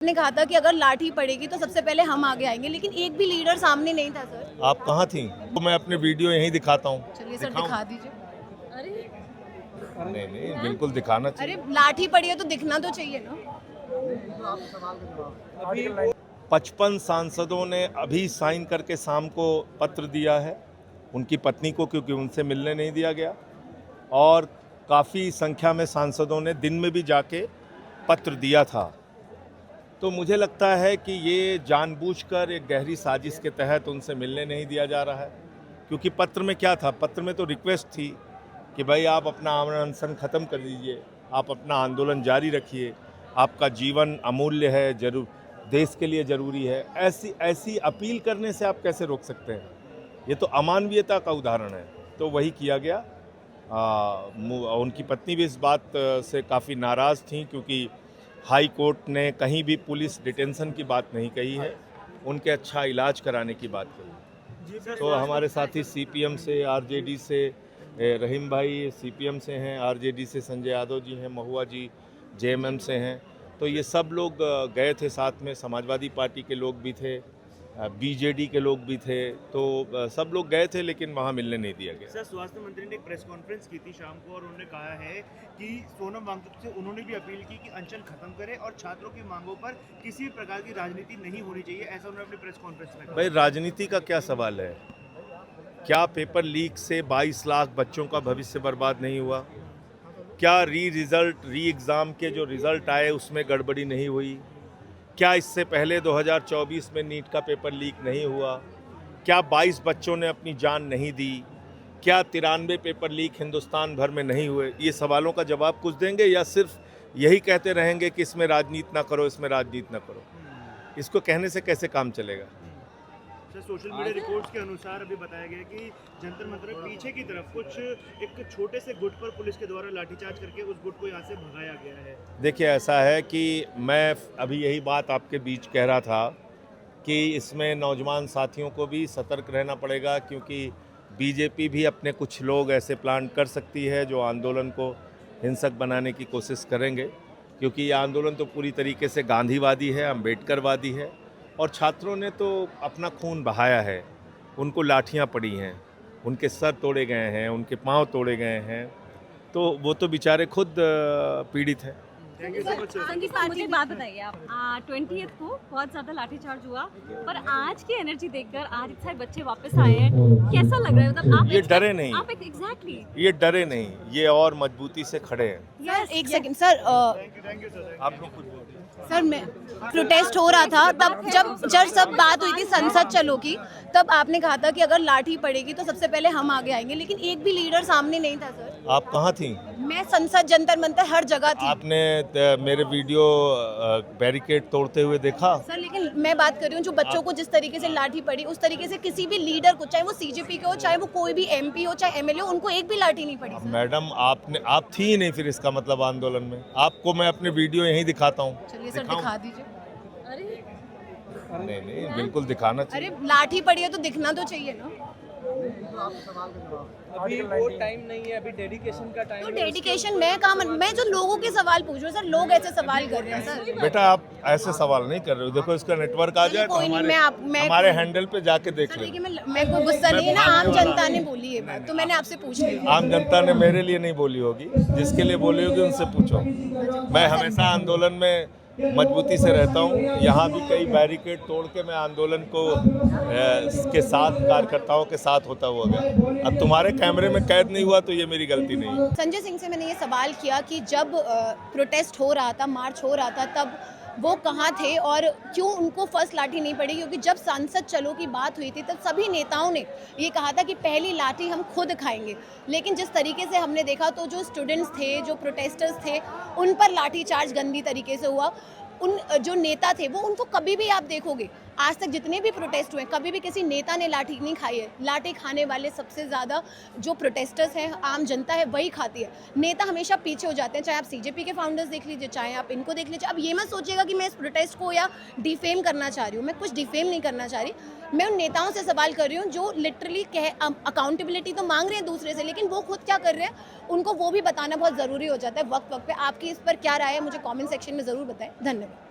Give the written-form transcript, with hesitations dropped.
ने कहा था कि अगर लाठी पड़ेगी तो सबसे पहले हम आगे आएंगे, लेकिन एक भी लीडर सामने नहीं था सर। आप कहाँ थी? तो मैं अपने वीडियो यहीं दिखाता हूँ। चलिए सर दिखा दीजिए। अरे नहीं बिल्कुल दिखाना चाहिए। अरे लाठी पड़ी है तो दिखना तो चाहिए ना। 55 सांसदों ने अभी साइन करके शाम को पत्र दिया है उनकी पत्नी को, क्योंकि उनसे मिलने नहीं दिया गया, और काफ़ी संख्या में सांसदों ने दिन में भी जाके पत्र दिया था। तो मुझे लगता है कि ये जानबूझकर एक गहरी साजिश के तहत उनसे मिलने नहीं दिया जा रहा है, क्योंकि पत्र में क्या था? पत्र में तो रिक्वेस्ट थी कि भाई आप अपना आमरण अनशन ख़त्म कर दीजिए, आप अपना आंदोलन जारी रखिए, आपका जीवन अमूल्य है, जरूर देश के लिए ज़रूरी है। ऐसी अपील करने से आप कैसे रोक सकते हैं? ये तो अमानवीयता का उदाहरण है। तो वही किया गया। उनकी पत्नी भी इस बात से काफ़ी नाराज़ थी, क्योंकि हाई कोर्ट ने कहीं भी पुलिस डिटेंशन की बात नहीं कही है, उनके अच्छा इलाज कराने की बात कही। तो हमारे साथी सीपीएम से, आरजेडी से रहीम भाई सीपीएम से हैं, आरजेडी से संजय यादव जी हैं, महुआ जी जेएमएम से हैं। तो ये सब लोग गए थे साथ में, समाजवादी पार्टी के लोग भी थे, बीजेडी के लोग भी थे, तो सब लोग गए थे, लेकिन वहाँ मिलने नहीं दिया गया। सर, स्वास्थ्य मंत्री ने एक प्रेस कॉन्फ्रेंस की थी शाम को, और उन्होंने कहा है कि सोनम वांगचुक से उन्होंने भी अपील की कि अनशन खत्म करें और छात्रों की मांगों पर किसी भी प्रकार की राजनीति नहीं होनी चाहिए, ऐसा उन्होंने अपनी प्रेस कॉन्फ्रेंस में कहा। भाई राजनीति का क्या सवाल है? क्या पेपर लीक से 22 लाख बच्चों का भविष्य बर्बाद नहीं हुआ? क्या री एग्ज़ाम के जो रिज़ल्ट आए उसमें गड़बड़ी नहीं हुई? क्या इससे पहले 2024 में नीट का पेपर लीक नहीं हुआ? क्या 22 बच्चों ने अपनी जान नहीं दी? क्या 93 पेपर लीक हिंदुस्तान भर में नहीं हुए? ये सवालों का जवाब कुछ देंगे, या सिर्फ यही कहते रहेंगे कि इसमें राजनीति ना करो, इसमें राजनीति ना करो? इसको कहने से कैसे काम चलेगा? सर, सोशल मीडिया रिपोर्ट्स के अनुसार अभी बताया गया कि जंतर मंतर पीछे की तरफ कुछ एक छोटे से गुट पर पुलिस के द्वारा लाठीचार्ज करके उस गुट को यहाँ से भगाया गया है। देखिए, ऐसा है कि मैं अभी यही बात आपके बीच कह रहा था कि इसमें नौजवान साथियों को भी सतर्क रहना पड़ेगा, क्योंकि बीजेपी भी अपने कुछ लोग ऐसे प्लान कर सकती है जो आंदोलन को हिंसक बनाने की कोशिश करेंगे, क्योंकि ये आंदोलन तो पूरी तरीके से गांधीवादी है, अम्बेडकरवादी है, और छात्रों ने तो अपना खून बहाया है, उनको लाठियां पड़ी हैं, उनके सर तोड़े गए हैं, उनके पांव तोड़े गए हैं, तो वो तो बेचारे खुद पीड़ित हैं। संगीत सर, मुझे एक बात बताइए, आप 20th को बहुत ज़्यादा लाठीचार्ज हुआ, पर आज की एनर्जी देखकर आज इतने बच्चे वापस आए हैं, कैसा लग रहा है? मतलब आप ये डरे नहीं, आप एग्जैक्टली ये डरे नहीं, ये और मजबूती से खड़े हैं। सर एक सेकंड सर, आप लोग कुछ बोलिए। सर मैं प्रोटेस्ट हो रहा था तब जब सब बात हुई थी संसद चलो की, तब आपने कहा था कि अगर लाठी पड़ेगी तो सबसे पहले हम आगे आएंगे, लेकिन एक भी लीडर सामने नहीं था सर। आप कहाँ थी? मैं संसद, जंतर मंतर, हर जगह थी। आपने मेरे वीडियो बैरिकेड तोड़ते हुए देखा? सर लेकिन मैं बात कर रही हूँ, जो बच्चों को जिस तरीके से लाठी पड़ी, उस तरीके से किसी भी लीडर को, चाहे वो सीजेपी के हो, चाहे वो कोई भी एमपी हो, चाहे एमएलए हो, उनको एक भी लाठी नहीं पड़ी सर। मैडम, आप थी ही नहीं फिर, इसका मतलब आंदोलन में। आपको मैं अपने वीडियो यहीं दिखाता हूँ। चलिए सर दिखा दीजिए। नहीं बिल्कुल दिखाना चाहिए। अरे लाठी पड़ी है तो दिखना तो चाहिए ना। अभी वो टाइम नहीं है, अभी डेडिकेशन का टाइम तो डेडिकेशन मैं जो लोगों के सवाल पूछ रही हूँ सर, लोग ऐसे सवाल कर रहे हैं सर। बेटा, आप ऐसे सवाल नहीं कर रहे हो, देखो इसका नेटवर्क आ जाए तो कोई नहीं, हमारे हैंडल पे जाके देख सर, ले। लेकिन मैं कोई गुस्सा नहीं है ना, आम जनता ने बोली है बात, तो मैंने आपसे पूछ लिया। आम जनता ने मेरे लिए नहीं बोली होगी, जिसके लिए बोली होगी उनसे पूछो। मैं हमेशा आंदोलन में मजबूती से रहता हूँ। यहाँ भी कई बैरिकेड तोड़ के मैं आंदोलन को के साथ, कार्यकर्ताओं के साथ होता हुआ गया। अब तुम्हारे कैमरे में कैद नहीं हुआ तो ये मेरी गलती नहीं है। संजय सिंह से मैंने ये सवाल किया कि जब प्रोटेस्ट हो रहा था, मार्च हो रहा था, तब वो कहाँ थे और क्यों उनको फर्स्ट लाठी नहीं पड़ी? क्योंकि जब सांसद चलो की बात हुई थी तब सभी नेताओं ने ये कहा था कि पहली लाठी हम खुद खाएंगे, लेकिन जिस तरीके से हमने देखा तो जो स्टूडेंट्स थे, जो प्रोटेस्टर्स थे, उन पर लाठीचार्ज गंदी तरीके से हुआ। उन जो नेता थे वो, उनको कभी भी आप देखोगे, आज तक जितने भी प्रोटेस्ट हुए, कभी भी किसी नेता ने लाठी नहीं खाई है। लाठी खाने वाले सबसे ज़्यादा जो प्रोटेस्टर्स हैं, आम जनता है, वही खाती है। नेता हमेशा पीछे हो जाते हैं, चाहे आप सीजेपी के फाउंडर्स देख लीजिए, चाहे आप इनको देख लीजिए। अब ये मत सोचिएगा कि मैं इस प्रोटेस्ट को या डिफेम करना चाह रही हूँ, मैं कुछ डिफेम नहीं करना चाह रही। मैं उन नेताओं से सवाल कर रही हूँ जो लिटरली अकाउंटेबिलिटी तो मांग रहे हैं दूसरे से, लेकिन वो खुद क्या कर रहे हैं, उनको वो भी बताना बहुत ज़रूरी हो जाता है वक्त वक्त पे। आपकी इस पर क्या राय है, मुझे कमेंट सेक्शन में ज़रूर बताएं। धन्यवाद।